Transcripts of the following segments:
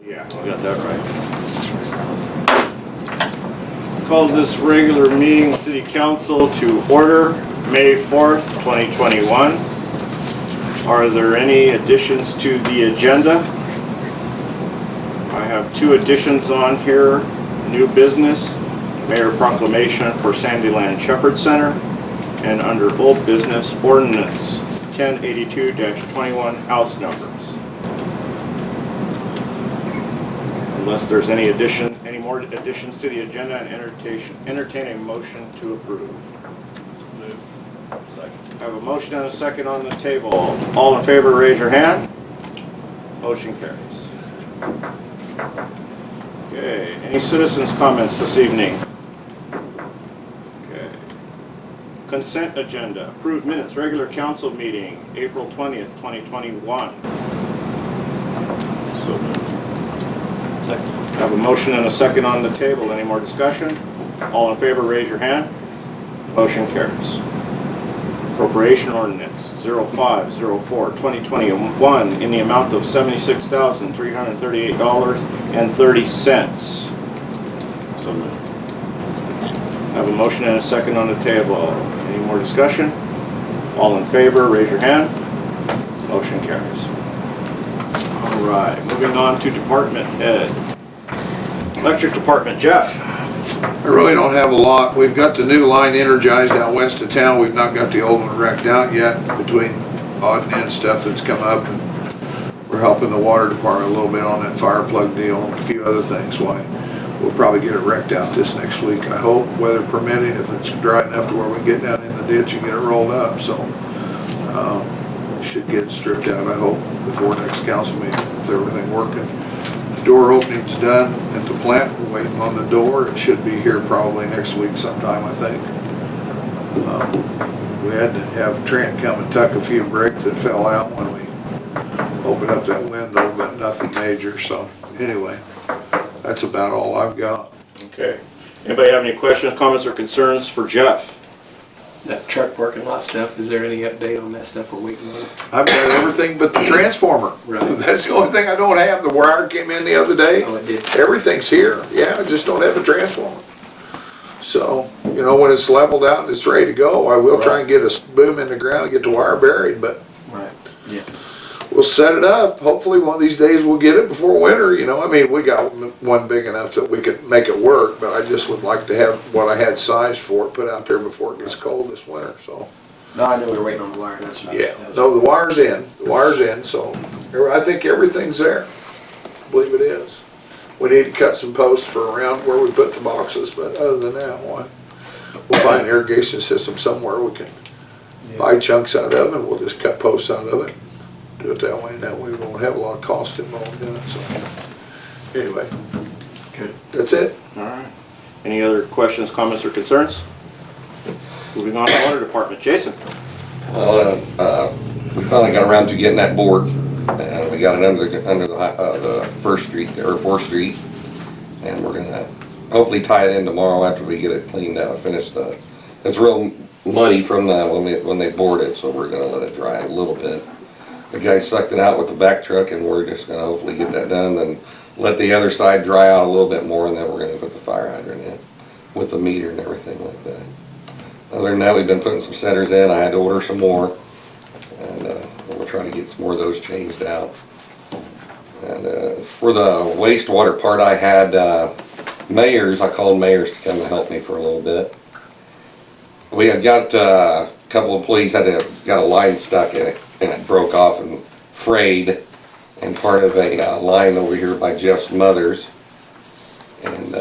Yeah, I got that right. Call this regular meeting, City Council to order, May 4th, 2021. Are there any additions to the agenda? I have two additions on here. New business, Mayor Proclamation for Sandyland Shepherd Center, and under old business, ordinance 1082-21 house numbers. Unless there's any more additions to the agenda, and entertain a motion to approve. Move. Second. I have a motion and a second on the table. All in favor, raise your hand. Motion carries. Okay, any citizens' comments this evening? Okay. Consent agenda. Approved minutes, regular council meeting, April 20th, 2021. So moved. Second. I have a motion and a second on the table. Any more discussion? All in favor, raise your hand. Motion carries. Appropriation ordinance 0504-2021 in the amount of $76,338.30. So moved. I have a motion and a second on the table. Any more discussion? All in favor, raise your hand. Motion carries. All right, moving on to department head. Electric department, Jeff. I really don't have a lot. We've got the new line energized out west of town. We've not got the old one wrecked out yet between odd and end stuff that's come up. And we're helping the water department a little bit on that fire plug deal and a few other things. Why we'll probably get it wrecked out this next week, I hope, weather permitting, if it's dry enough to where we can get down in the ditch and get it rolled up. So should get it stripped out, I hope, before next council meeting, with everything working. Door opening's done at the plant. We're waiting on the door. It should be here probably next week sometime, I think. We had to have Trent come and tuck a few bricks that fell out when we opened up that window, but nothing major. So anyway, that's about all I've got. Okay. Anybody have any questions, comments, or concerns for Jeff? That truck parking lot stuff, is there any update on that stuff we're waiting on? I've got everything but the transformer. Right. That's the only thing I don't have. The wire came in the other day. Oh, it did. Everything's here. Yeah, I just don't have the transformer. So, you know, when it's leveled out and it's ready to go, I will try and get a boom in the ground and get the wire buried, but right. Yeah. We'll set it up. Hopefully one of these days we'll get it before winter, you know. I mean, we got one big enough that we could make it work, but I just would like to have what I had sized for it put out there before it gets cold this winter, so. No, I know we were waiting on the wire, that's right. Yeah, no, the wire's in, so I think everything's there. I believe it is. We need to cut some posts for around where we put the boxes, but other than that, we'll find an irrigation system somewhere we can buy chunks out of, and we'll just cut posts out of it. Do it that way, and that way we won't have a lot of cost involved in it, so. Anyway. Good. That's it. All right. Any other questions, comments, or concerns? Moving on to water department, Jason. We finally got around to getting that board, and we got it under the 1st Street or 4th Street, and we're gonna hopefully tie it in tomorrow after we get it cleaned out. It's real muddy from when they bored it, so we're gonna let it dry a little bit. The guy sucked it out with the back truck, and we're just gonna hopefully get that done, then let the other side dry out a little bit more, and then we're gonna put the fire hydrant in with the meter and everything like that. Other than that, we've been putting some centers in. I had to order some more, and we're trying to get some more of those changed out. And for the wastewater part, I had I called Mayors to come and help me for a little bit. We had got a couple of employees got a line stuck in it, and it broke off and frayed, and part of a line over here by Jeff's mother's. And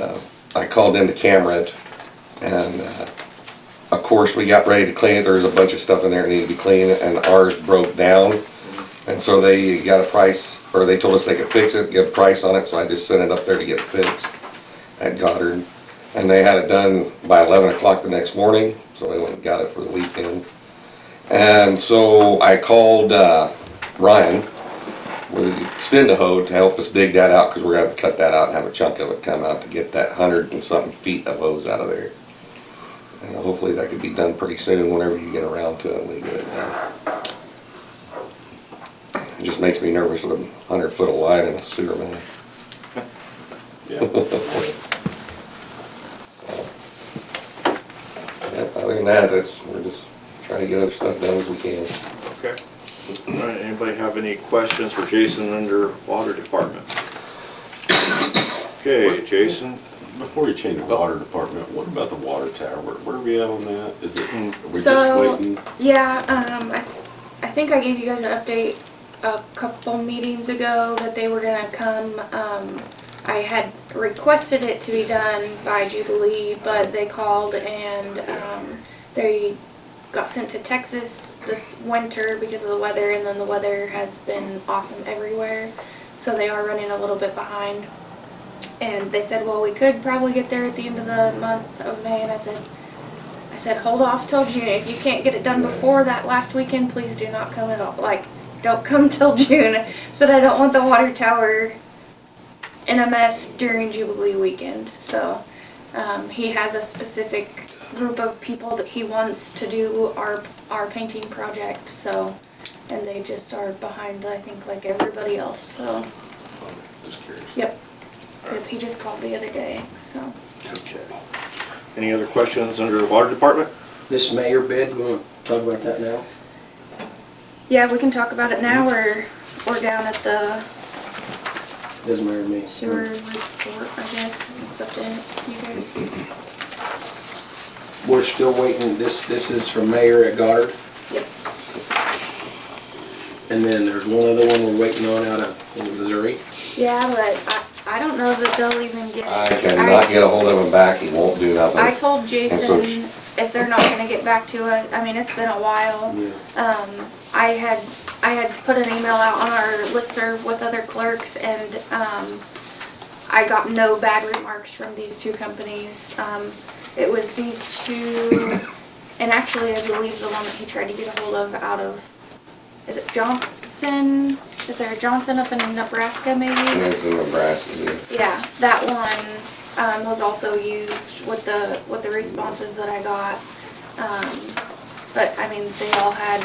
I called them to camera it, and of course we got ready to clean it. There was a bunch of stuff in there that needed to be cleaned, and ours broke down. And so they got a price, or they told us they could fix it, get a price on it, so I just sent it up there to get it fixed at Goddard. And they had it done by 11 o'clock the next morning, so we went and got it for the weekend. And so I called Ryan with an extend-a-hose to help us dig that out, because we're going to have to cut that out and have a chunk of it come out to get that 100 and something feet of hose out of there. And hopefully that could be done pretty soon whenever you get around to it and we get it done. It just makes me nervous with a 100-foot of line in a sewer man. Yeah. Yep, other than that, we're just trying to get other stuff done as we can. Okay. All right, anybody have any questions for Jason under Water Department? Okay, Jason? Before you change the water department, what about the water tower? Where are we at on that? Is it, are we just So, waiting? yeah, I think I gave you guys an update a couple meetings ago that they were gonna come. I had requested it to be done by Jubilee, but they called and, they got sent to Texas this winter because of the weather, and then the weather has been awesome everywhere. So they are running a little bit behind. And they said, well, we could probably get there at the end of the month of May, and I said, hold off till June. If you can't get it done before that last weekend, please do not come at all. Like, don't come till June. I said, I don't want the water tower in a mess during Jubilee weekend. So, he has a specific group of people that he wants to do our painting project, so, and they just are behind, I think, like everybody else, so, Just curious. yep. Yep, he just called the other day, so. Okay. Any other questions under the Water Department? This mayor bid, we want to talk about that now? Yeah, we can talk about it now, or down at the Doesn't matter to me. sewer report, I guess. It's up to you guys. We're still waiting, this is from Mayor at Goddard, Yep. and then there's one other one we're waiting on out of Missouri. Yeah, but I don't know that they'll even get it. I cannot get a hold of him back, he won't do nothing. I told so Jason if they're not gonna get back to us, I mean, it's been a while. Yeah. I had put an email out on our listserv with other clerks, and I got no bad remarks from these two companies. It was these two, and actually I believe the one that he tried to get a hold of out of, is it Johnson? Is there a Johnson up in Nebraska maybe? It's in Nebraska, yeah. Yeah, that one was also used with the responses that I got. But I mean, they all had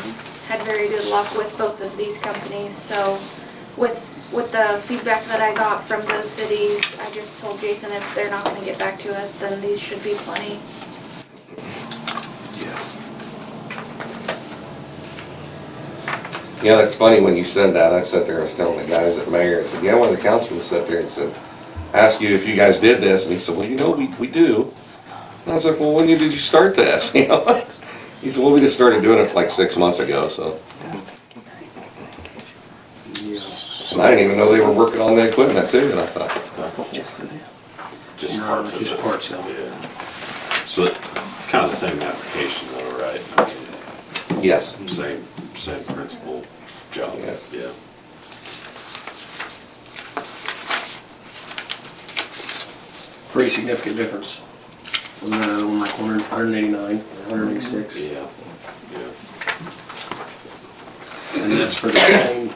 very good luck with both of these companies. So with the feedback that I got from those cities, I just told Jason if they're not going to get back to us, then these should be plenty. Yeah, that's funny when you said that. I sat there and was telling the guys at Mayor, I said, yeah, one of the councilmen sat there and said, ask you if you guys did this, and he said, well, you know, we do. And I was like, well, when did you start this? You know? He said, well, we just started doing it like 6 months ago, so. Yeah. And I didn't even know they were working on the equipment too, and I thought, Just No, parts of just it. parts of it. Yeah. So kind of the same application though, right? I mean, yes. Same principal job, Yeah. yeah. Pretty significant difference. Wasn't that other one like 189, 186? Yeah, yeah. And that's for the same,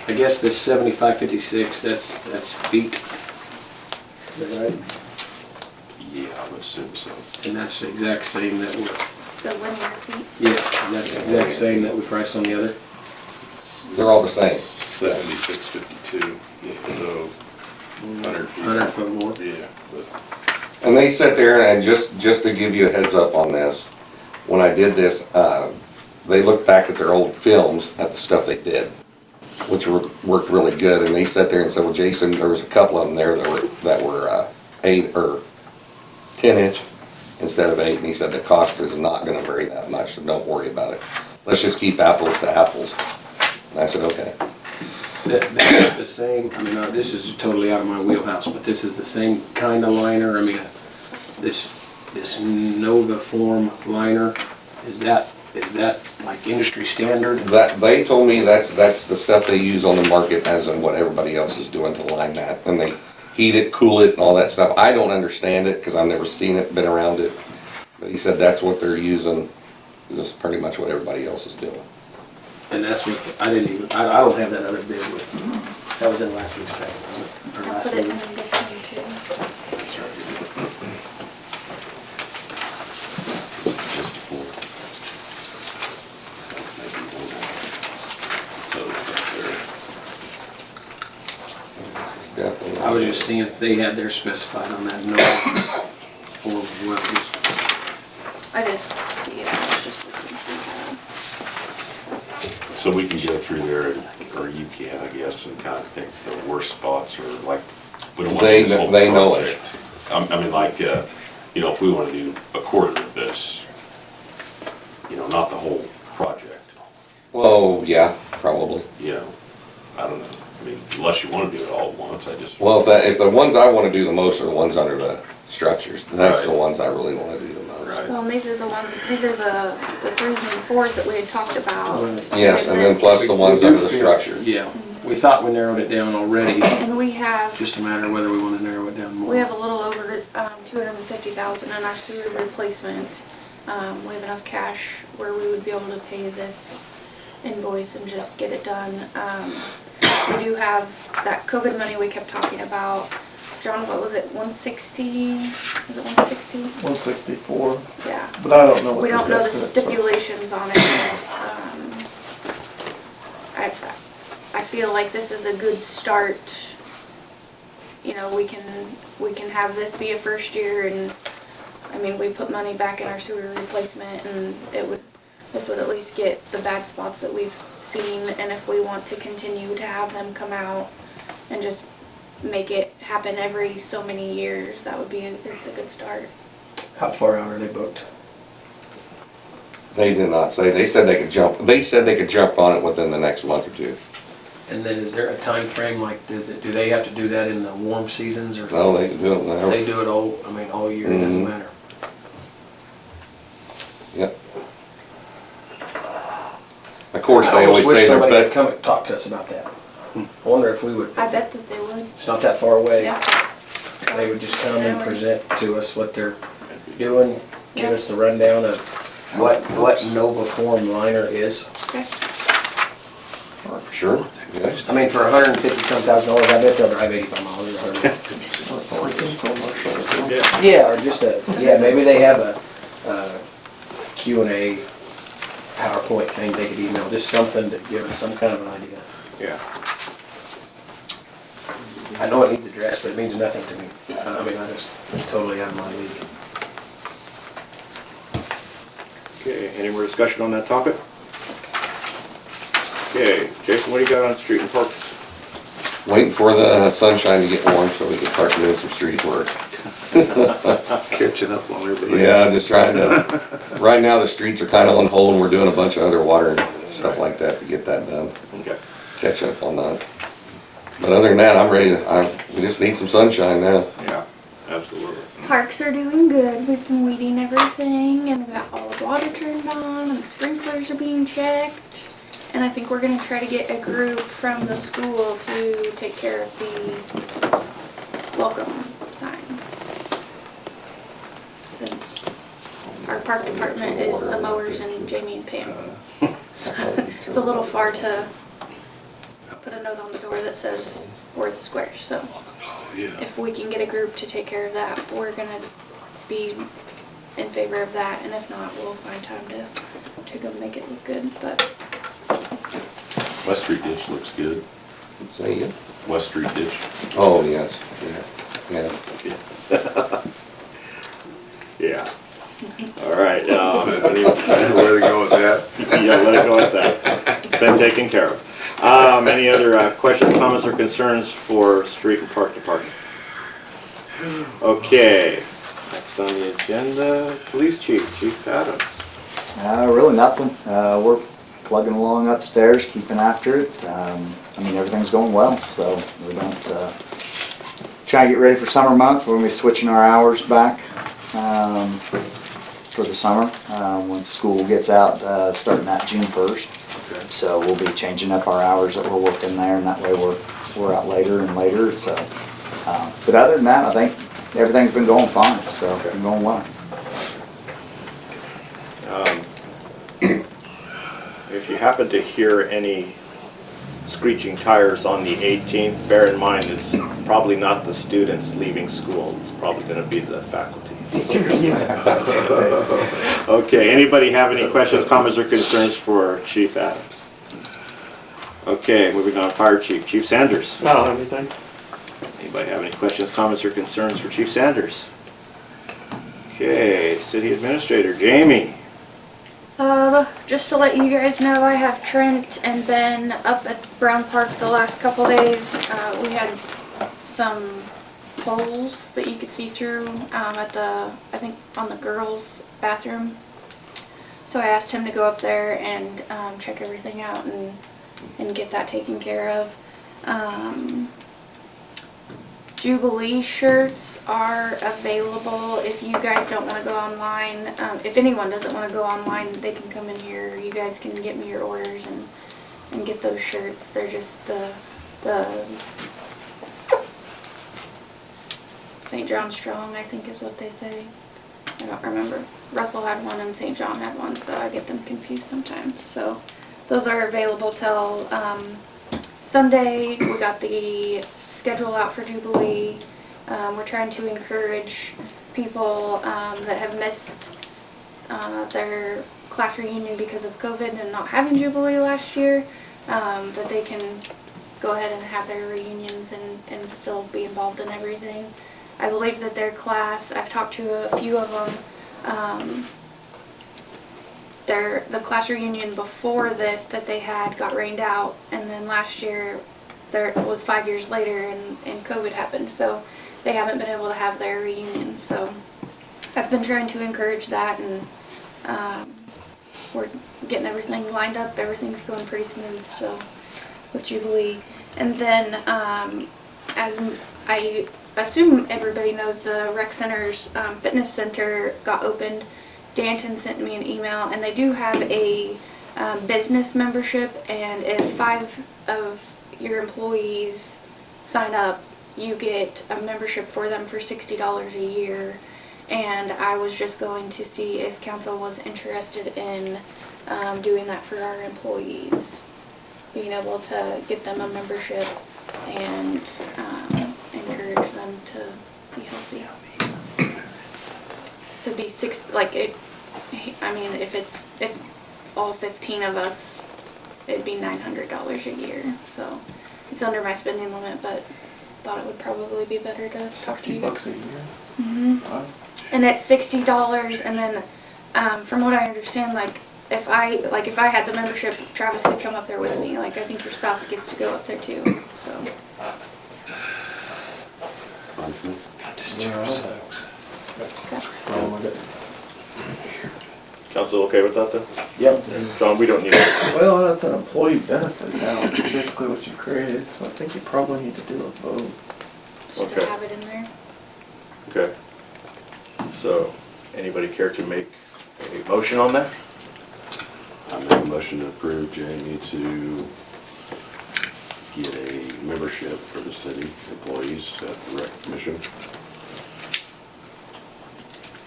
I guess this 7556, that's feet. Is that right? Yeah, I would assume so. And that's the exact same that we, The linear feet. yeah, and that's the exact same that we priced on the other. They're all the same. 7652, so 100 feet. 100 foot more. Yeah, but And they sat there, and just to give you a heads up on this, when I did this, they looked back at their old films at the stuff they did, which worked really good. And they sat there and said, well, Jason, there was a couple of them there that were 8 or 10 inch instead of 8. And he said the cost is not going to vary that much, so don't worry about it. Let's just keep apples to apples. And I said, okay. That's the same, I mean, this is totally out of my wheelhouse, but this is the same kind of liner. I mean, this Nova Form liner, is that like industry standard? That they told me that's the stuff they use on the market, as in what everybody else is doing to line that, and they heat it, cool it, and all that stuff. I don't understand it because I've never seen it, been around it, but he said that's what they're using. This is pretty much what everybody else is doing. And that's what, I don't have that other bid with me. That was in last week's packet, wasn't it? Or I last put it in week. this one too. just for maybe one total up Definitely. I was just seeing if they had theirs specified on that note form as well. Just- I didn't see it, I was just looking through that. So we can go through there, or you can, I guess, and kind of think the worst spots, or like, we don't want to They do this whole know it. project. I mean, like, you know, if we want to do a quarter of this, you know, not the whole project, Well, yeah, probably. you know, I don't know. I mean, unless you want to do it all at once, I just. Well, if the ones I wanna do the most are the ones under the structures, that's the Right. ones I really wanna do the most. Right. Well, and these are the 3s and 4s that we had talked about. Yes, and then plus the ones under the structure. Yeah, we thought we narrowed it down already, And we have, just a matter of whether we want to narrow it down more. we have a little over 250,000 in our sewer replacement. We have enough cash where we would be able to pay this invoice and just get it done. We do have that COVID money we kept talking about. John, what was it, 160? Was it 160? 164, Yeah. but I don't know what We don't know the estimate, so- stipulations on it. I feel like this is a good start. You know, we can have this be a first year, and, I mean, we put money back in our sewer replacement, and this would at least get the bad spots that we've seen, and if we want to continue to have them come out and just make it happen every so many years, it's a good start. How far out are they booked? They did not say, they said they could jump on it within the next month or two. And then is there a time frame? Like, do they have to do that in the warm seasons, or No, they can do it now. they do it all, I mean, all year, it doesn't Mhm. matter? Yep. Of course, I they always wish say they're somebody would bet, come and talk to us about that. I wonder if we would, I bet that they would. it's not that far away. Yeah. They would just come and present to us what they're doing, give us the rundown of what Nova Form liner is. Okay. for sure, yes. I mean, for $150-some thousand, I bet they'll drive 85 miles or 100. Yeah, or just maybe they have a Q&A PowerPoint thing they could email, just something to give us some kind of an idea. Yeah. I know it needs addressed, but it means nothing to me. I mean, it's totally out of my league. Okay, any more discussion on that topic? Okay, Jason, what do you got on street and parks? Waiting for the sunshine to get warm so we can start doing some street work. Catching up on everything. Yeah, just trying to, right now the streets are kinda on hold and we're doing a bunch of other water and stuff like that to get that done, Okay. catch up on that. But other than that, I'm ready we just need some sunshine now. Yeah, absolutely. Parks are doing good. We've been weeding everything, and we got all the water turned on, and the sprinklers are being checked. And I think we're gonna try to get a group from the school to take care of the welcome signs. Since our park department is the mowers and Jamie and Pam. So it's a little far to put a note on the door that says we're at the square, so. If we can get a group to take care of that, we're gonna be in favor of that, and if not, we'll find time to go make it look good, but. West Street ditch looks good. Say again? West Street ditch. Oh, yes, yeah. Yeah. All right, Let it go with that. yeah, let it go at that. It's been taken care of. Any other questions, comments, or concerns for street and park department? Okay, next on the agenda, police chief, Chief Adams. Really nothing. We're plugging along upstairs, keeping after it. I mean, everything's going well, so we don't, trying to get ready for summer months. We're gonna be switching our hours back, for the summer, when school gets out, starting that June 1st. So we'll be changing up our hours that we're working there, and that way we're out later and later, so. But other than that, I think everything's been going fine, so it's been going well. If you happen to hear any screeching tires on the 18th, bear in mind it's probably not the students leaving school, it's probably going to be the faculty. Okay, anybody have any questions, comments, or concerns for Chief Adams? Okay, moving on, Fire Chief, Chief Sanders. I don't have anything. Anybody have any questions, comments, or concerns for Chief Sanders? Okay, City Administrator Jamie. Just to let you guys know, I have Trent and Ben up at Brown Park the last couple days. We had some holes that you could see through at the, I think, on the girls' bathroom. So I asked him to go up there and check everything out and get that taken care of. Jubilee shirts are available if you guys don't want to go online. If anyone doesn't want to go online, they can come in here. You guys can get me your orders and get those shirts. They're just the St. John Strong, I think is what they say. I don't remember. Russell had one and St. John had one, so I get them confused sometimes. So those are available till Sunday. We got the schedule out for Jubilee. We're trying to encourage people that have missed their class reunion because of COVID and not having Jubilee last year, that they can go ahead and have their reunions and still be involved in everything. I believe that their class, I've talked to a few of them, the class reunion before this that they had got rained out, and then last year it was 5 years later and COVID happened, so they haven't been able to have their reunion. So I've been trying to encourage that, and we're getting everything lined up. Everything's going pretty smooth, so with Jubilee. And then as I assume everybody knows, the rec center's fitness center got opened. Danton sent me an email, and they do have a business membership, and if 5 of your employees sign up, you get a membership for them for $60 a year. And I was just going to see if council was interested in doing that for our employees, being able to get them a membership and encourage them to be healthy. So it'd be if all 15 of us, it'd be $900 a year. So it's under my spending limit, but thought it would probably be better to talk to you. $60 a year. Mm-hmm. Wow. And it's $60, and then from what I understand, if I had the membership, Travis could come up there with me. I think your spouse gets to go up there too. So. Fine for me. Wrong with it. Council okay with that then? Yep. John, we don't need it. Well, that's an employee benefit now, which is basically what you created, so I think you probably need to do a vote. Just Okay. to have it in there. Okay. So, anybody care to make a motion on that? I make a motion to approve Jamie to get a membership for the city employees at the rec commission.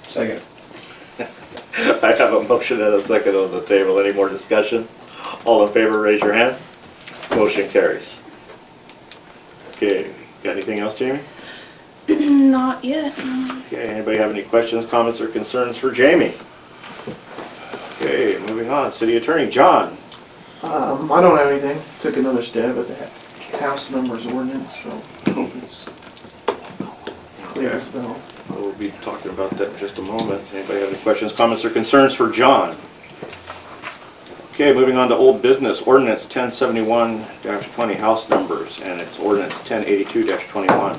Second. I have a motion and a second on the table. Any more discussion? All in favor, raise your hand. Motion carries. Okay, got anything else, Jamie? Not yet. Okay, anybody have any questions, comments, or concerns for Jamie? Okay, moving on. City Attorney, John. I don't have anything. Took another stab at the house numbers ordinance, so hope it's clear as bell. We'll be talking about that in just a moment. Anybody have any questions, comments, or concerns for John? Okay, moving on to old business, ordinance 1071-20 house numbers, and it's ordinance 1082-21.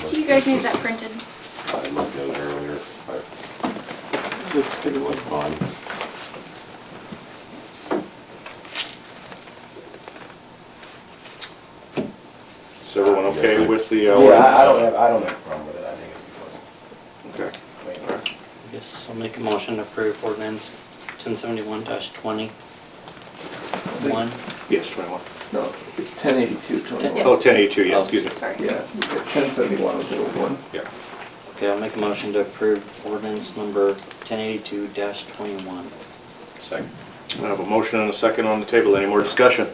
Do you guys need that printed? I looked at it earlier. Looks good. It looked fine. Is everyone okay with the Yeah, ordinance? I don't have a problem with it, I think Okay. it's fine. I guess I'll make a motion to approve ordinance 1071-20. One. Yes, 21. No, it's 1082-21. Yeah. Oh, 1082, yes, excuse me. Sorry. Yeah, 1071 was the old one. Yeah. Okay, I'll make a motion to approve ordinance number 1082-21. Second. I have a motion and a second on the table. Any more discussion?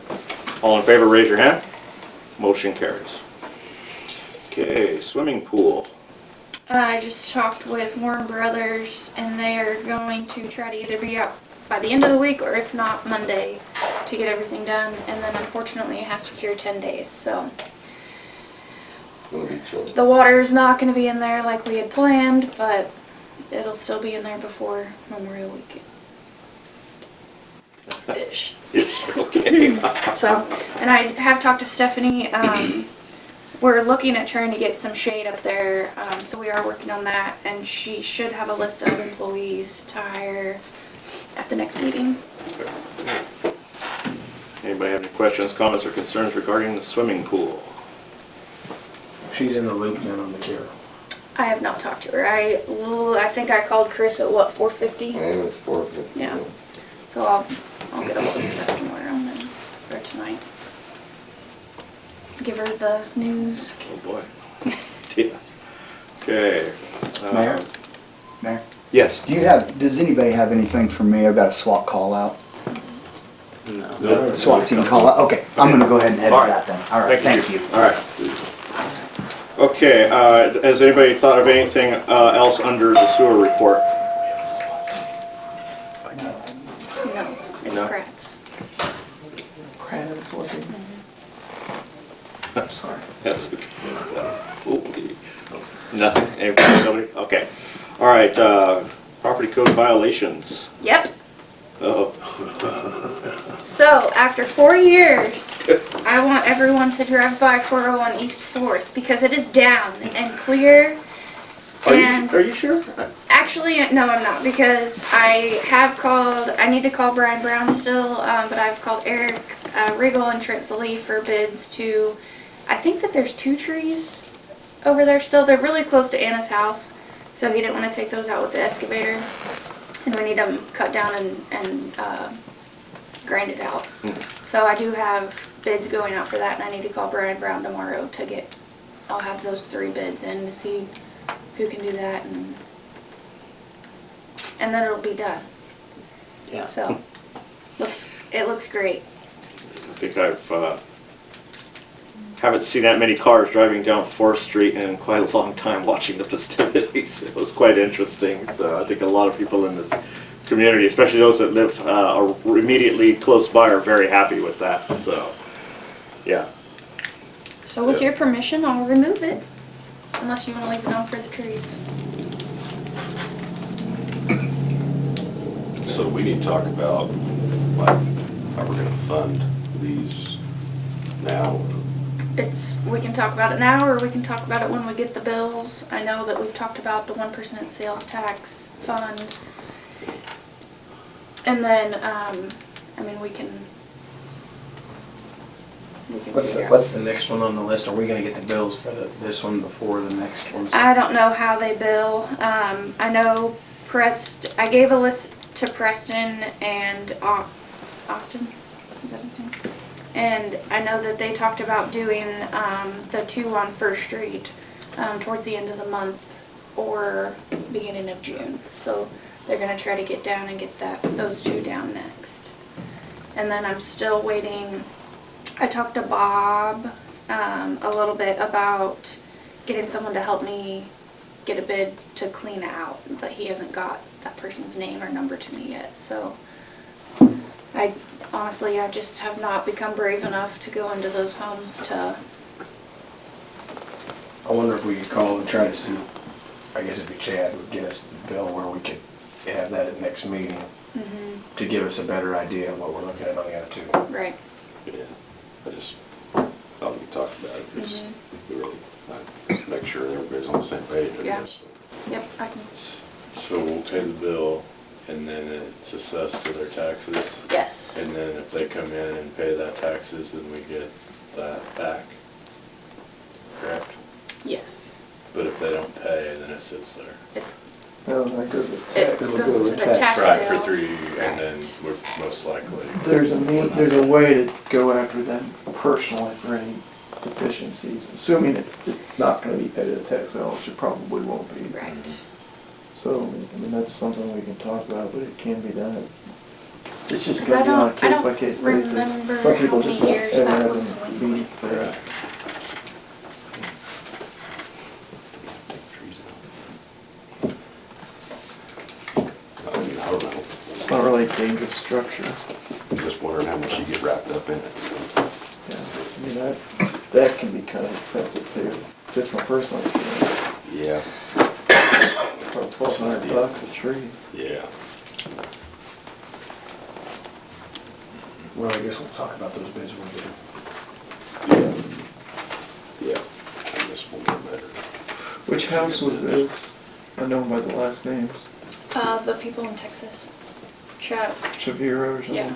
All in favor, raise your hand. Motion carries. Okay, swimming pool. I just talked with Warren Brothers, and they are going to try to either be out by the end of the week, or if not, Monday, to get everything done, and then unfortunately it has to cure 10 days, so. Gonna be chilly. The water's not gonna be in there like we had planned, but it'll still be in there before Memorial Weekend. Ish. Okay. So, and I have talked to Stephanie, we're looking at trying to get some shade up there, so we are working on that, and she should have a list of employees to hire at the next meeting. Anybody have any questions, comments, or concerns regarding the swimming pool? She's in the loop then on material. I have not talked to her. I think I called Chris at what, 4:50? And it was 4:50. Yeah. So I'll get a hold of Steph tomorrow and then, or tonight. Give her the news. Oh, boy. Yeah. Okay. Mayor? Mayor? Yes. Does anybody have anything for me? I've got a SWAT call out. No. SWAT team call out, okay, I'm gonna go ahead and head to All right. that then. All right, thank you. All right. Okay, has anybody thought of anything else under the sewer report? No, it's No? Pratt's. Pratt is working. Sorry. That's okay. Holy. Nothing? Anybody? Nobody? Okay. All right, property code violations. Yep. Oh, So after 4 years, I want everyone to drive by 401 East 4th because it is down and clear. And are you sure? actually, no, I'm not, because I need to call Brian Brown still, but I've called Eric Riggle and Trent Salee for bids to, I think that there's 2 trees over there still. They're really close to Anna's house, so he didn't want to take those out with the excavator. And we need them cut down and grind it out. So I do have bids going out for that, and I need to call Brian Brown tomorrow to I'll have those 3 bids in to see who can do that, and then it'll be done. Yeah. So, it looks great. I think haven't seen that many cars driving down 4th Street in quite a long time watching the festivities. It was quite interesting. So I think a lot of people in this community, especially those that live immediately close by, are very happy with that. So, yeah. So with your permission, I'll remove it, unless you want to leave it on for the trees. So we need to talk about, like, how we're gonna fund these now. We can talk about it now, or we can talk about it when we get the bills. I know that we've talked about the 1% sales tax fund. And then, I mean, we can figure out. What's the next one on the list? Are we gonna get the bills for this one before the next ones? I don't know how they bill. I know I gave a list to Preston and Austin, is that his name? And I know that they talked about doing the 2 on First Street towards the end of the month or beginning of June. So they're gonna try to get down and get those 2 down next. And then I'm still waiting. I talked to Bob a little bit about getting someone to help me get a bid to clean out, but he hasn't got that person's name or number to me yet. So I just have not become brave enough to go into those homes to. I wonder if we could call and try to see, I guess it'd be Chad would get us the bill where we could have that at the next meeting to give us a better idea of what we're looking at on the other 2. Right. Yeah, I just thought we talked about it, because we really, make sure everybody's on the same page, I Yeah. guess. Yep, I can. So we'll pay the bill, and then it's assessed to their taxes, Yes. and then if they come in and pay that taxes, then we get that back, correct? Yes. But if they don't pay, then it sits there. No, that goes with It tax. goes to the tax Right, for sale. 3, and then we're most likely. There's a way to go after them personally for any deficiencies, assuming it's not gonna be paid at a tax sale, which it probably won't be. Right. So, I mean, that's something we can talk about, but it can be done. It's just Because gonna be on a I don't case-by-case basis. remember Some how people many just won't years ever that have was them delinquent. meetings for that. I don't know. It's not really a dangerous structure. No, just wondering how much you get wrapped up in it. Yeah, I mean, that can be kind of expensive too, just from personal experience. Yeah, About $1,200 a tree. yeah. Well, I guess we'll talk about those bids when we get them. Yeah. I guess we'll get better. Which house was this? I know them by the last names. The people in Texas. Chuck. Shavira or something? Yeah.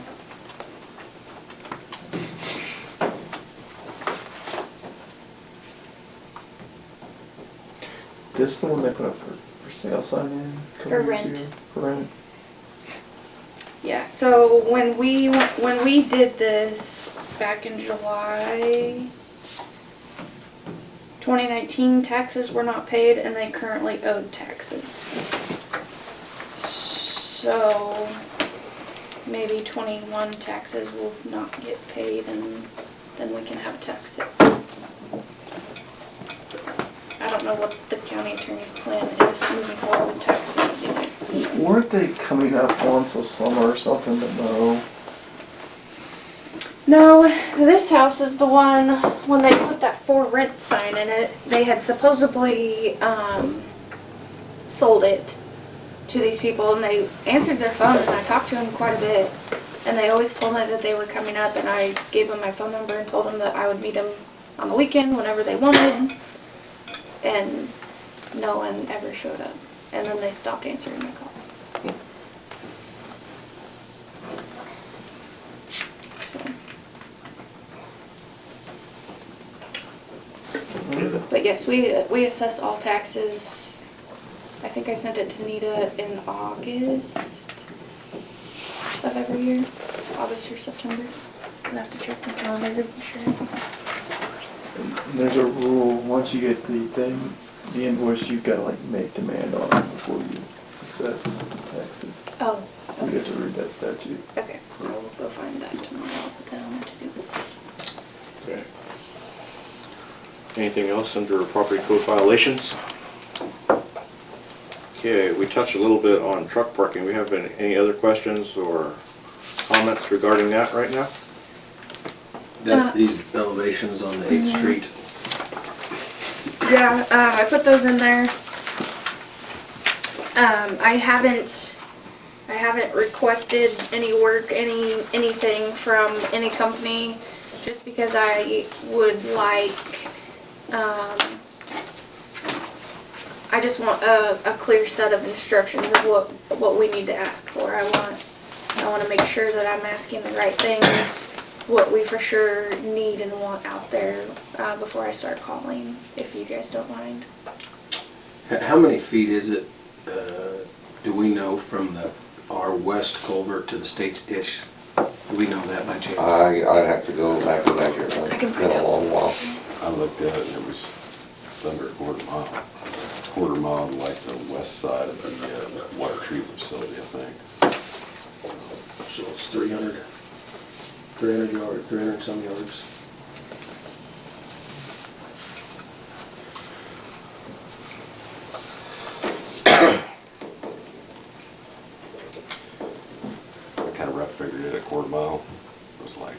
This the one they put up for sale sign in? a couple For years rent. ago? For rent. Yeah, so when we did this back in July 2019, taxes were not paid and they currently owed taxes. So maybe 21 taxes will not get paid and then we can have a tax sale. I don't know what the county attorney's plan is moving forward with tax sales either. Weren't they coming up once a summer or something to mow? No, this house is the one, when they put that for rent sign in it, they had supposedly, sold it to these people and they answered their phone and I talked to them quite a bit. And they always told me that they were coming up and I gave them my phone number and told them that I would meet them on the weekend whenever they wanted. And no one ever showed up. And then they stopped answering my calls. But yes, we assess all taxes. I think I sent it to Nita in August of every year, August or September. I have to check my calendar to be sure. And there's a rule, once you get the thing, the invoice, you've got to like make demand on it before you assess taxes. Oh, So you have to read that statute. okay. I'll go find that tomorrow. I'll put that on my to-do list. Okay. Anything else under property code violations? Okay, we touched a little bit on truck parking. We have any other questions or comments regarding that right now? That's these elevations on the 8th Street. Yeah, I put those in there. I haven't requested any work, anything from any company, just because I would like, I just want a clear set of instructions of what we need to ask for. I want to make sure that I'm asking the right things, what we for sure need and want out there before I start calling, if you guys don't mind. How many feet is it, do we know, from our west culvert to the state's ditch? Do we know that by chance? I'd have to go back and measure it. I can It's find been a out. long while. I looked at it and it was under a quarter mile. It's a quarter mile on like the west side of the water treatment facility, I think. So it's 300 yards, 300 some yards. I kind of rough figured it a quarter mile. It was like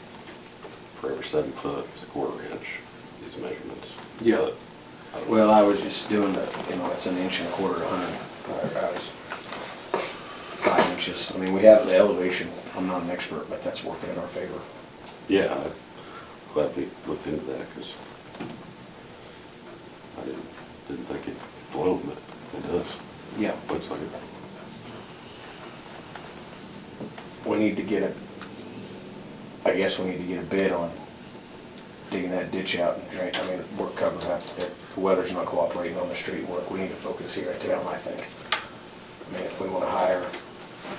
for every 7 foot, it's a quarter inch, these measurements. Yeah. But I don't know. Well, I was just doing the, it's an inch and a quarter, 100. I was 5 inches. I mean, we have the elevation. I'm not an expert, but that's working in our favor. Yeah, I'm glad we looked into that because I didn't think it flowed, but it does. Yeah. Looks like it. We need to get I guess we need to get a bid on digging that ditch out and drain. I mean, we're covered up. The weather's not cooperating on the street work. We need to focus here at town, I think. I mean, if we want to hire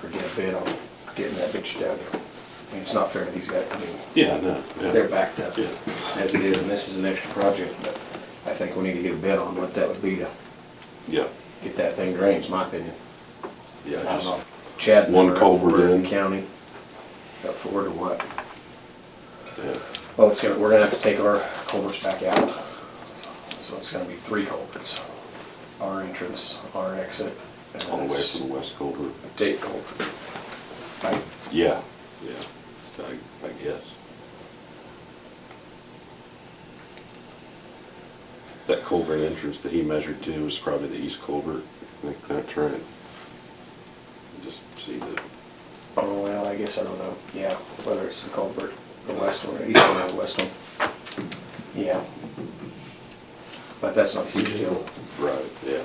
or get a bid on getting that ditch dug. I mean, it's not fair to these guys. I mean, Yeah, no, yeah. they're backed up Yeah. as it is, and this is an extra project, but I think we need to get a bid on what that would be to Yeah, get that thing drained, is my opinion. yeah, I don't just know. Chad. one Miller, culvert Ford in. County, up forward or what? yeah. Well, we're gonna have to take our culverts back out. So it's gonna be 3 culverts. Our entrance, our exit. and All the way this from the west culvert. Date culvert. Right? Yeah, yeah. I guess. That culvert entrance that he measured to was probably the east culvert. I think that's right. Just see the, Oh, well, I guess I don't know, yeah, whether it's the culvert, the west one, or east one, or the west one. Yeah. But that's not a huge deal. right, yeah.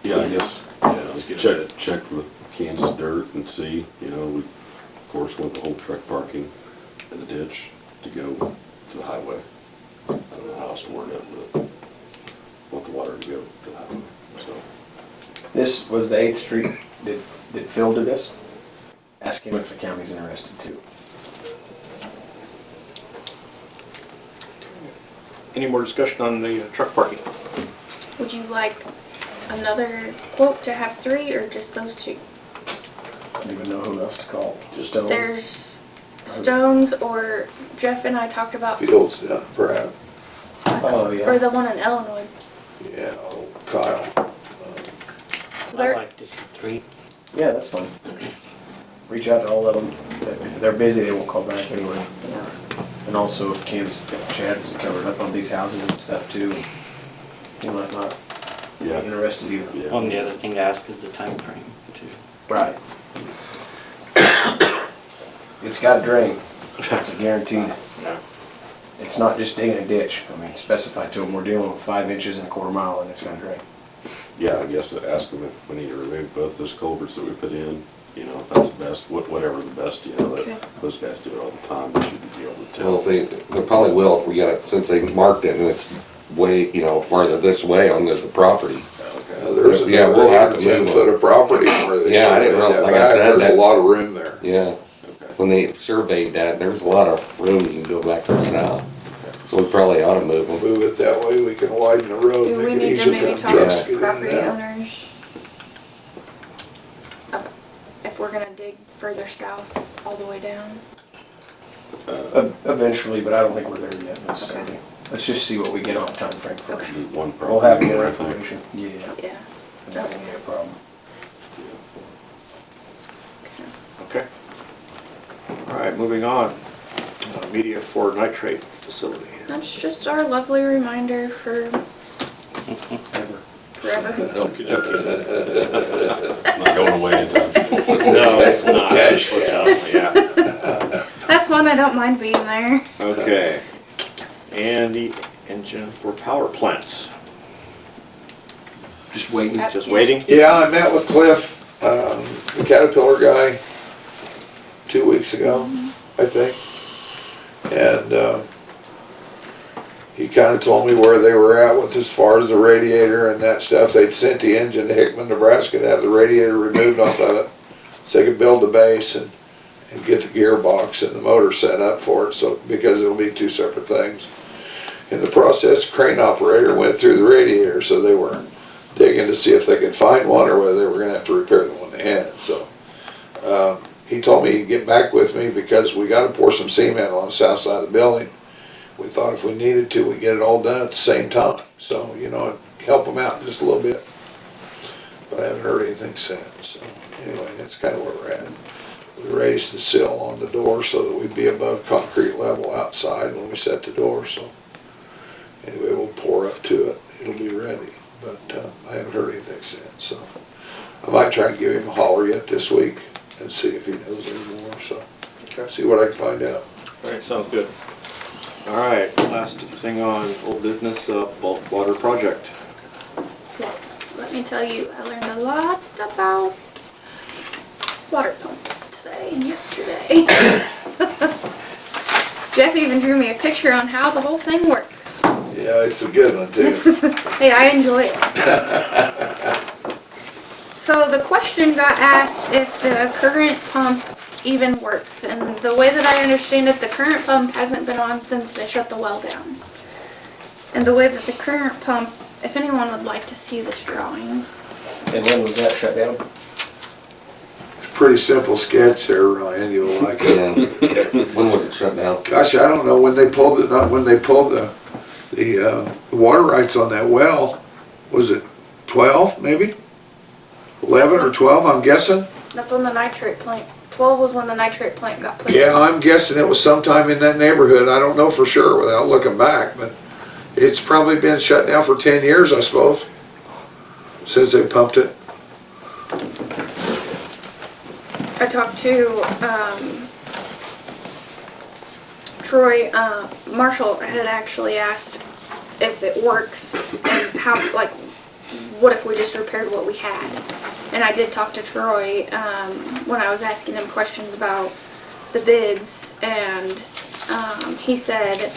Yeah, I guess, let's get check with Kansas Dirt and see, we, of course, want the whole truck parking in the ditch to go to the highway. I don't know how else to word it, but want the water to go to the highway, so. This was the 8th Street, did Phil do this? Ask him if the county's interested too. Any more discussion on the truck parking? Would you like another quote to have 3 or just those 2? I don't even know who else to call. Stone. There's Stones, or Jeff and I talked about, Fields, yeah, perhaps, Oh, or yeah. the one in Illinois. yeah, Kyle. So I'd they're, like to see 3. Yeah, that's fine. Reach out to all of them. If they're busy, they won't call back anyway. yeah. And also if if Chad's covered up on these houses and stuff too, he might not be Yeah. interested either. Yeah. Well, and the other thing to ask is the time frame too. Right. It's got to drain. That's a guaranteed. Yeah. It's not just digging a ditch. I mean, specify to them, we're dealing with 5 inches and a quarter mile and it's gonna drain. Yeah, I guess ask them if we need to remove both those culverts that we put in, if that's the best, whatever the best, Okay. those guys do it all the time, they should be able to Well, tell. they probably will if we got it, since they marked it and it's way, farther this way on the property. There's Yeah, we'll have to 10 move foot of proproperty where they Yeah, I didn't surveyed realize- that like I back. said, There's a that- lot of room there. Yeah, Okay. when they surveyed that, there was a lot of room, you can go back to the south. So we probably ought to move them. Move it that way, we can widen the road, Do we make it need to easier maybe for talk trucks to to get in property and out. owners? If we're gonna dig further south, all the way down? Eventually, but I don't think we're there yet necessarily. Let's just see what we get on time frame first. Okay. Need one We'll have property, more I think. information. Yeah. Yeah. That won't be a problem. Okay. All right, moving on. Media for nitrate facility. That's just our lovely reminder for Ever. forever. Not going away anytime soon. No, it's not. Cash Yeah. That's one I don't mind being there. Okay. And the engine for power plants. Just waiting. Just waiting? Yeah, I met with Cliff, the Caterpillar guy, 2 weeks ago, I think. And, he kinda told me where they were at with as far as the radiator and that stuff. They'd sent the engine to Hickman, Nebraska to have the radiator removed off of it, so they could build the base and get the gearbox and the motor set up for it, so, because it'll be 2 separate things. In the process, crane operator went through the radiator, so they were digging to see if they could find one or whether they were gonna have to repair the one they had, so. He told me he'd get back with me because we gotta pour some cement on the south side of the building. We thought if we needed to, we'd get it all done at the same time, so, help them out just a little bit. But I haven't heard anything since, so, anyway, that's kinda where we're at. We raised the sill on the door so that we'd be above concrete level outside when we set the door, so. Anyway, we'll pour up to it, it'll be ready, but, I haven't heard anything since, so. I might try and give him a holler yet this week and see if he knows any more, so. Okay. See what I can find out. All right, sounds good. All right, last thing on old business, bulk water project. Well, let me tell you, I learned a lot about water pumps today and yesterday. Jeff even drew me a picture on how the whole thing works. Yeah, it's a good one too. Hey, I enjoy it. So the question got asked if the current pump even works, and the way that I understand it, the current pump hasn't been on since they shut the well down. And the way that the current pump, if anyone would like to see this drawing, And when was that shut down? Pretty simple sketch there, Ryan, you'll like it. Yeah. When was it shut down? Gosh, I don't know when they pulled it, not when they pulled the water rights on that well. Was it 12 maybe? 11 or 12, I'm guessing? That's when the nitrate plant, 12 was when the nitrate plant got put in. Yeah, I'm guessing it was sometime in that neighborhood. I don't know for sure without looking back, but it's probably been shut down for 10 years, I suppose, since they pumped it. I talked to, Troy, Marshall had actually asked if it works and how, like, what if we just repaired what we had? And I did talk to Troy, when I was asking him questions about the bids, and, he said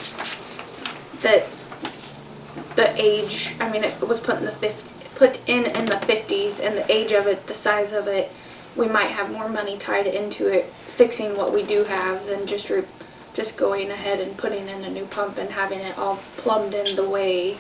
that the age, I mean, it was put in the in the 50s, and the age of it, the size of it, we might have more money tied into it, fixing what we do have, than just going ahead and putting in a new pump and having it all plumbed in the way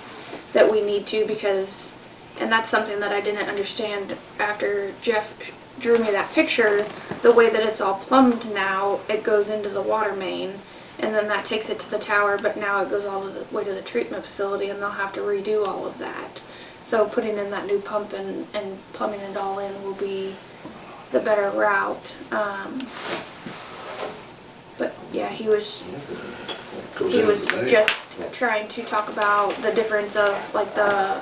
that we need to, because, and that's something that I didn't understand after Jeff drew me that picture, the way that it's all plumbed now, it goes into the water main, and then that takes it to the tower, but now it goes all the way to the treatment facility, and they'll have to redo all of that. So putting in that new pump and plumbing it all in will be the better route. But yeah, he was just trying to talk about the difference of like the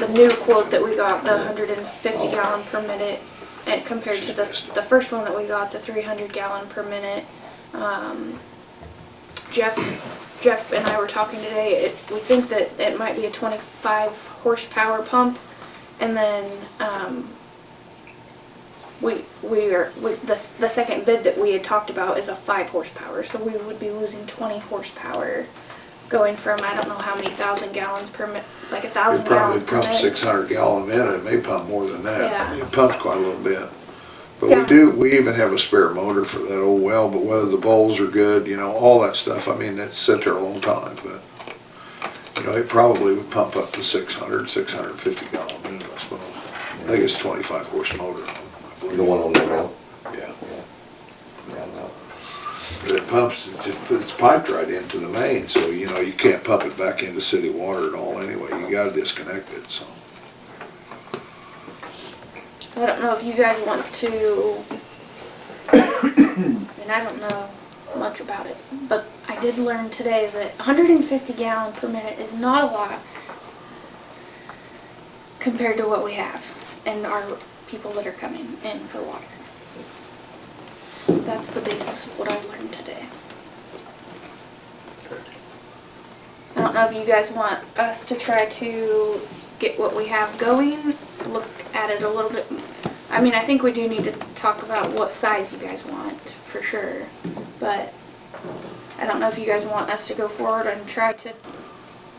new quote that we got, the 150 gallon per minute, and compared to the first one that we got, the 300 gallon per minute. Jeff and I were talking today. We think that it might be a 25 horsepower pump, and then the second bid that we had talked about is a 5 horsepower. So we would be losing 20 horsepower, going from I don't know how many thousand gallons per minute, like 1,000 gallons per minute. It probably pumps 600 gallon a minute. It may pump more than that. Yeah. It pumps quite a little bit. But Yeah. we even have a spare motor for that old well, but whether the bowls are good, you know, all that stuff, I mean, it's sat there a long time, but, you know, it probably would pump up to 650 gallon a minute, I suppose. I think it's 25 horse motor, I believe. The one on there now? Yeah. Yeah, no. But it pumps, it's piped right into the main, so, you know, you can't pump it back into city water at all anyway. You gotta disconnect it, so. I don't know if you guys want to, and I don't know much about it, but I did learn today that 150 gallon per minute is not a lot compared to what we have and our people that are coming in for water. That's the basis of what I learned today. I don't know if you guys want us to try to get what we have going, look at it a little bit. I mean, I think we do need to talk about what size you guys want, for sure. But I don't know if you guys want us to go forward and try to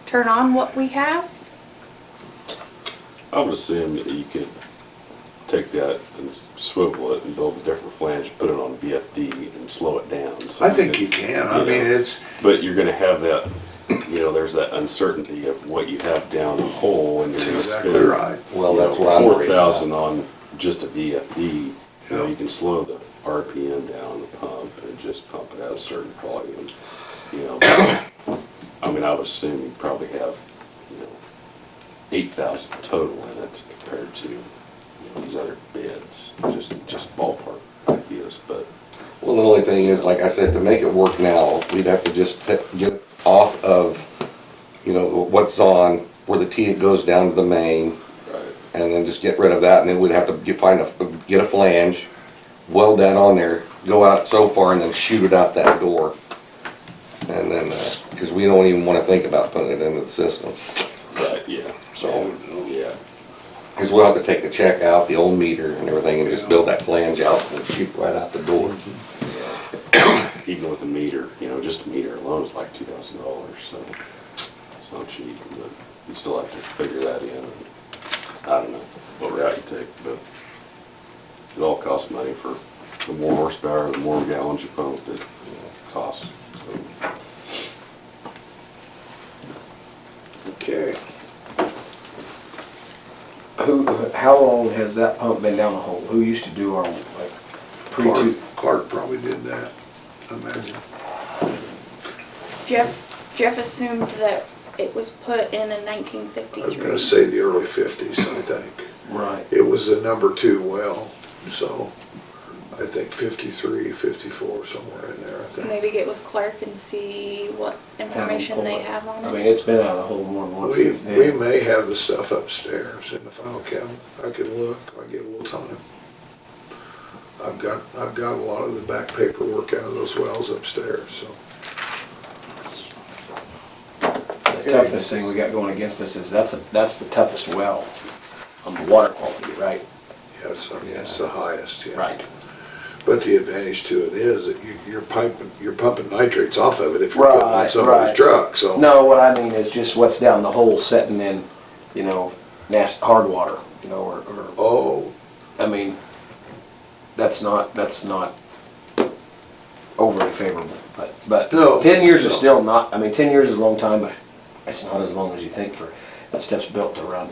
turn on what we have. I would assume that you could take that and swivel it and build a different flange, put it on VFD and slow it down. So I think you can. I mean, it's. But you're gonna have that, you know, there's that uncertainty of what you have down the hole, and you're gonna Exactly spend, right. Well, that's what I'm worried about. 4,000 on just a VFD. You know, Yeah. you can slow the RPM down on the pump and just pump it at a certain volume. You know, I mean, I would assume you probably have, you know, 8,000 total in it compared to, you know, these other bids. Just ballpark ideas, but. Well, the only thing is, like I said, to make it work now, we'd have to just get off of, you know, what's on, where the T goes down to the main, Right. and then just get rid of that, and then we'd have to get a flange, weld that on there, go out so far, and then shoot it out that door. And then, because we don't even want to think about putting it into the system, Right, yeah. so. Yeah. Because we'll have to take the check out, the old meter and everything, and just build that flange out and shoot right out the door. Even with a meter, you know, just a meter alone is like $2,000, so it's not cheap, but you still have to figure that in. I don't know what route you take, but it all costs money. For the more horsepower, the more gallons you pump, it costs. So. Okay. How long has that pump been down the hole? Who used to do our, like, Clark probably did that, I imagine. Jeff assumed that it was put in I was 1953. gonna say the early 50s, I think. Right. It was a number 2 well, so I think 53, 54, somewhere in there, I think. Maybe get with Clark and see what information they have on I mean, it. it's been out of the hole more than once We, since we then. may have the stuff upstairs in the file cabinet. I could look, if I get a little time. I've got a lot of the back paperwork out of those wells upstairs, so. The toughest thing we got going against us is that's the toughest well on the water quality, right? Yeah, it's the highest, yeah. Right. But the advantage to it is that you're pumping nitrates off of it if you're putting it in somebody's Right. truck, so. No, what I mean is just what's down the hole setting in, you know, nasty hard water, you know, or Oh, I mean, that's not overly favorable, but No, 10 years is no. still not, I mean, 10 years is a long time, but it's not as long as you think for, that stuff's built to run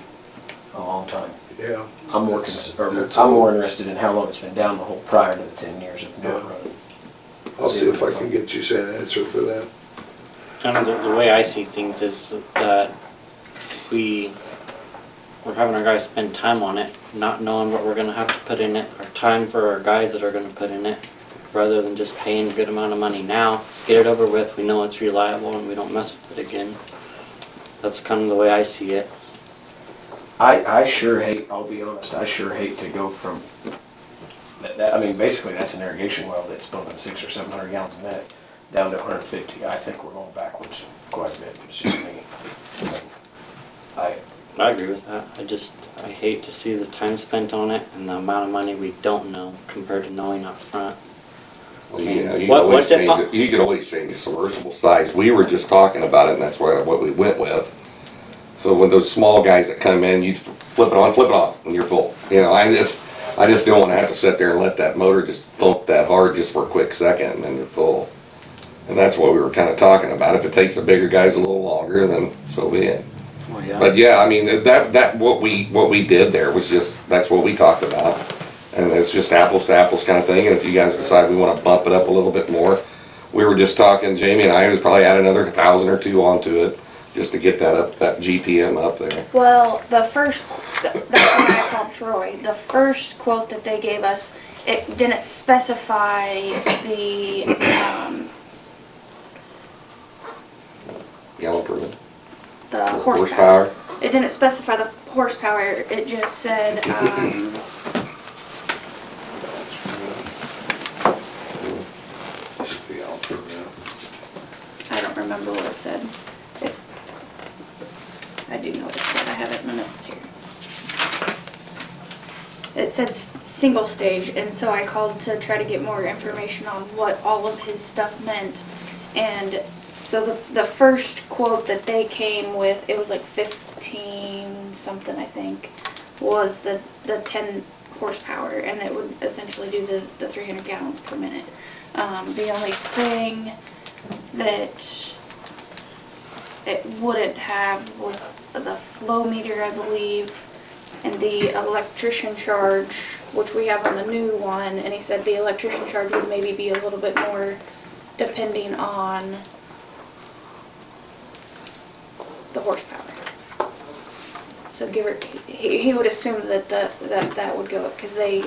a long time. yeah. I'm more That's I'm all. more interested in how long it's been down the hole prior to the 10 years of not Yeah. running. I'll see if I can get you an answer for that. I don't know, the way I see things is that we're having our guys spend time on it, not knowing what we're gonna have to put in it, or time for our guys that are gonna put in it, rather than just paying a good amount of money now, get it over with, we know it's reliable and we don't mess with it again. That's kind of the way I see it. I sure hate, I'll be honest, I sure hate to go from, I mean, basically that's an irrigation well that's pumping 600 or 700 gallons a minute down to 150. I think we're going backwards quite a bit, it's just me. I agree with that. I hate to see the time spent on it and the amount of money we don't know compared to knowing up front. Well, yeah, you can What- always what's it change po- it, you can always change a submersible size. We were just talking about it, and that's what we went with. So with those small guys that come in, you flip it on, flip it off, and you're full. You know, I just don't wanna have to sit there and let that motor just thump that hard just for a quick second, and then you're full. And that's what we were kinda talking about. If it takes the bigger guys a little longer, then so be it. Well, yeah. But yeah, I mean, what we did there was just, that's what we talked about. And it's just apples to apples kind of thing, and if you guys decide we wanna bump it up a little bit more, we were just talking, Jamie and I, was probably add another 1,000 or 2 onto it, just to get that up, that GPM up there. Well, that's when I called Troy. The first quote that they gave us, it didn't specify the, Gallon per minute. the horsepower. Horsepower. It didn't specify the horsepower, it just said, Should be out for now. I don't remember what it said. I do know what it said, I have it in the notes here. It said single stage, and so I called to try to get more information on what all of his stuff meant. And so the first quote that they came with, it was like 15 something I think, was the 10 horsepower, and it would essentially do the 300 gallons per minute. The only thing that it wouldn't have was the flow meter, I believe, and the electrician charge, which we have on the new one, and he said the electrician charge would maybe be a little bit more depending on the horsepower. So he would assume that would go up, because they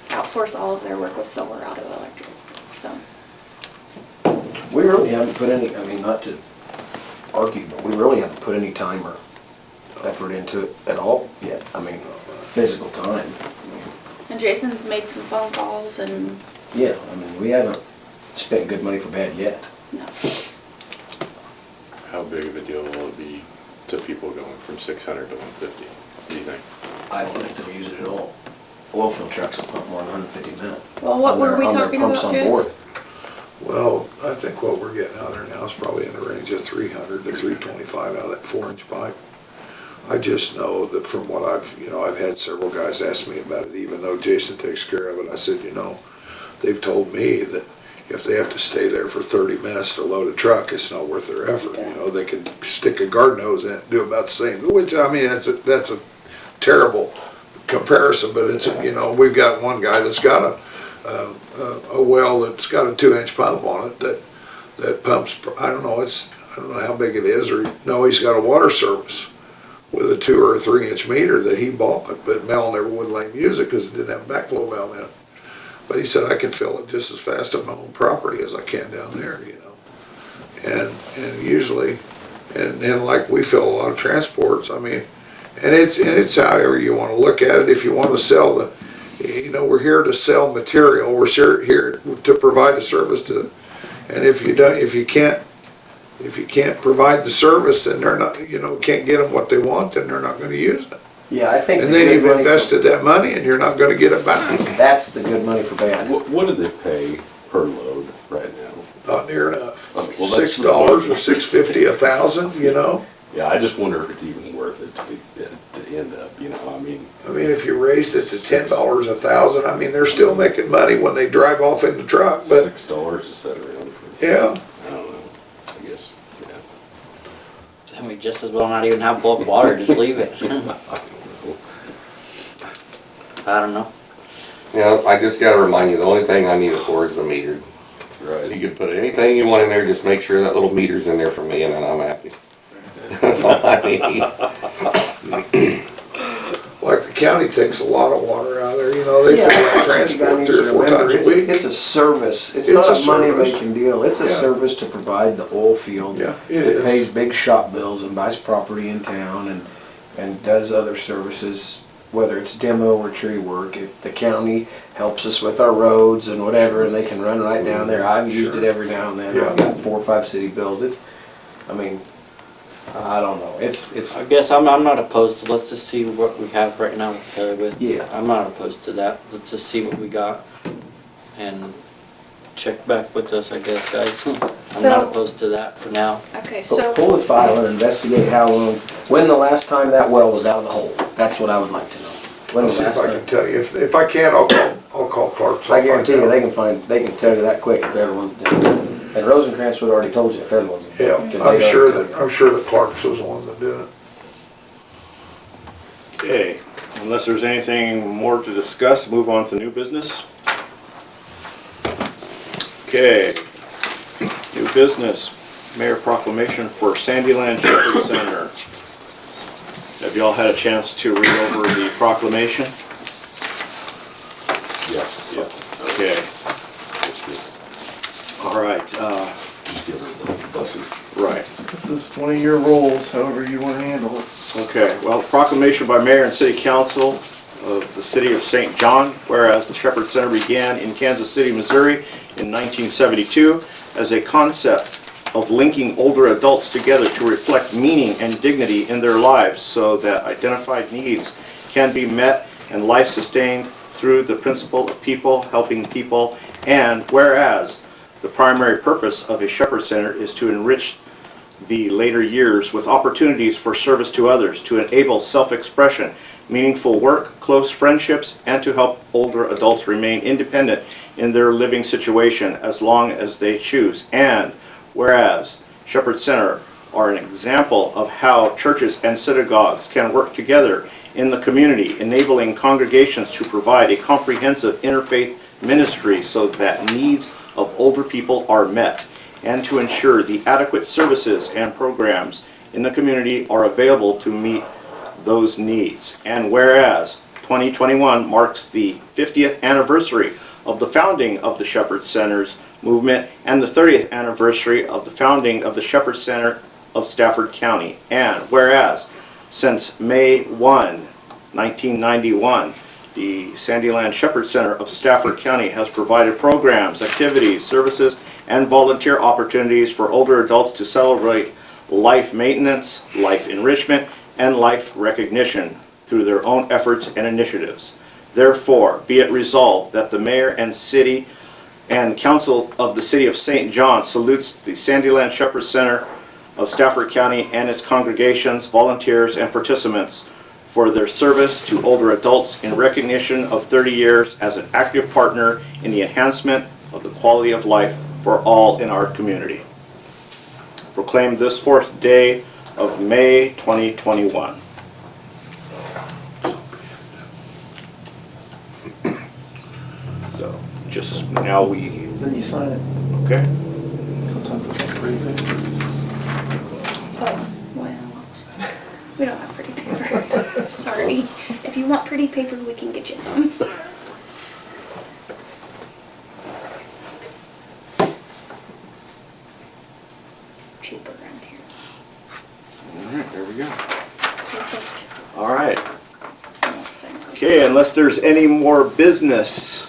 outsource all of their work with solar out of electric, so. We really haven't put any, I mean, not to argue, but we really haven't put any time or effort into it at all yet. I mean, physical time. And Jason's made some phone calls and, Yeah, I mean, we haven't spent good money for bad yet. no. How big of a deal will it be to people going from 600 to 150, do you think? I don't think they'll use it at all. Oil field trucks will pump more than 150 minutes. Well, what were we talking about, On Jeff? board. Well, I think what we're getting out there now is probably in the range of 300 to 325 out of that 4-inch pipe. I just know that from what I've had several guys ask me about it, even though Jason takes care of it. I said, they've told me that if they have to stay there for 30 minutes to load a truck, it's not worth their effort. They could stick a garden hose in it and do about the same. Which, I mean, that's a terrible comparison, but it's, we've got one guy that's got a well that's got a 2-inch pump on it that pumps, I don't know how big it is, no, he's got a water service with a 2 or 3 inch meter that he bought, but Mel never would let him use it because it didn't have a backflow valve in it. But he said, I can fill it just as fast on my own property as I can down there, you know. And usually, and like we fill a lot of transports, I mean, and it's however you want to look at it. If you want to sell the, you know, we're here to sell material. We're here to provide a service to, and if you can't provide the service, then they're not, you know, can't get them what they want, then they're not going to use it. Yeah, I think. And then you've invested that money and you're not going to get it back. That's the good money for bad. What do they pay per load right now? Not near enough. Well, that's $6 or $6.50 a thousand, you know. Yeah, I just wonder if it's even worth it to end up, you know, I mean. If you raised it to $10 a thousand, I mean, they're still making money when they drive off in the truck, but $6 to set around for. yeah. I don't know, I guess, yeah. I mean, just as well not even have bulk water, just leave it. I don't know. You know, I just gotta remind you, the only thing I need it for is the meter. Right. You can put anything you want in there, just make sure that little meter's in there for me and then I'm happy. That's all I need. Like the county takes a lot of water out of there, you know, they Yeah, fill up you transport need 3 to or 4 remember, times a week. It's a service. It's It's not a a money service. making deal. It's a Yeah. service to provide the oil field. Yeah, it that is. pays big shop bills and buys property in town and does other services, whether it's demo or tree work. If the county helps us with our roads and whatever, and they can run right down there. I've used it every now and then. Yeah. I've got 4 or 5 city bills. I mean, I don't know. It's I guess I'm not opposed to, let's just see what we have right now to play with. Yeah. I'm not opposed to that. Let's just see what we got and check back with us, I guess, guys. I'm not So- opposed to that for now. Okay, so, pull the file and investigate how long, when the last time that well was out of the hole. That's what I would like to know. When I'll the see if last I time. can tell you. If I can't, I'll call Clark's. I guarantee you, they can tell you that quick if everyone's dead. And Rosencrantz would already told you if everyone's dead. Yeah, 'cause I'm they'd sure already that Clark's was the one that did it. Okay, unless there's anything more to discuss, move on to new business. Okay, new business, mayor proclamation for Sandyland Shepherd Center. Have y'all had a chance to read over the proclamation? Yeah. Yeah. Okay, That's good. all right, Just give her the buses. right. This is one of your roles, however you want to handle it. Okay, well, proclamation by mayor and city council of the city of St. John, whereas the Shepherd Center began in Kansas City, Missouri in 1972 as a concept of linking older adults together to reflect meaning and dignity in their lives so that identified needs can be met and life sustained through the principle of people helping people. And whereas the primary purpose of a Shepherd Center is to enrich the later years with opportunities for service to others, to enable self-expression, meaningful work, close friendships, and to help older adults remain independent in their living situation as long as they choose. And whereas Shepherd Center are an example of how churches and synagogues can work together in the community, enabling congregations to provide a comprehensive interfaith ministry so that needs of older people are met, and to ensure the adequate services and programs in the community are available to meet those needs. And whereas 2021 marks the 50th anniversary of the founding of the Shepherd Centers movement and the 30th anniversary of the founding of the Shepherd Center of Stafford County. And whereas since May 1, 1991, the Sandyland Shepherd Center of Stafford County has provided programs, activities, services, and volunteer opportunities for older adults to celebrate life maintenance, life enrichment, and life recognition through their own efforts and initiatives. Therefore, be it resolved that the mayor and city and council of the city of St. John salutes the Sandyland Shepherd Center of Stafford County and its congregations, volunteers, and participants for their service to older adults in recognition of 30 years as an active partner in the enhancement of the quality of life for all in our community. Proclaimed this 4th day of May 2021. So, just now we, Then you sign it. okay? Sometimes it's not pretty good. oh, well, we don't have pretty paper. want pretty paper, we can get you some. Cheaper around here. All right, there we go. Perfect. All right. So, Okay, unless there's any more business,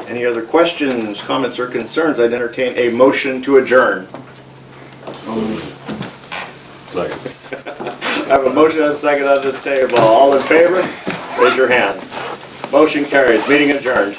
any other questions, comments, or concerns, I'd entertain a motion to adjourn. Second. I have a motion and a second on the table. All in favor? Raise your hand. Motion carries. Meeting adjourned.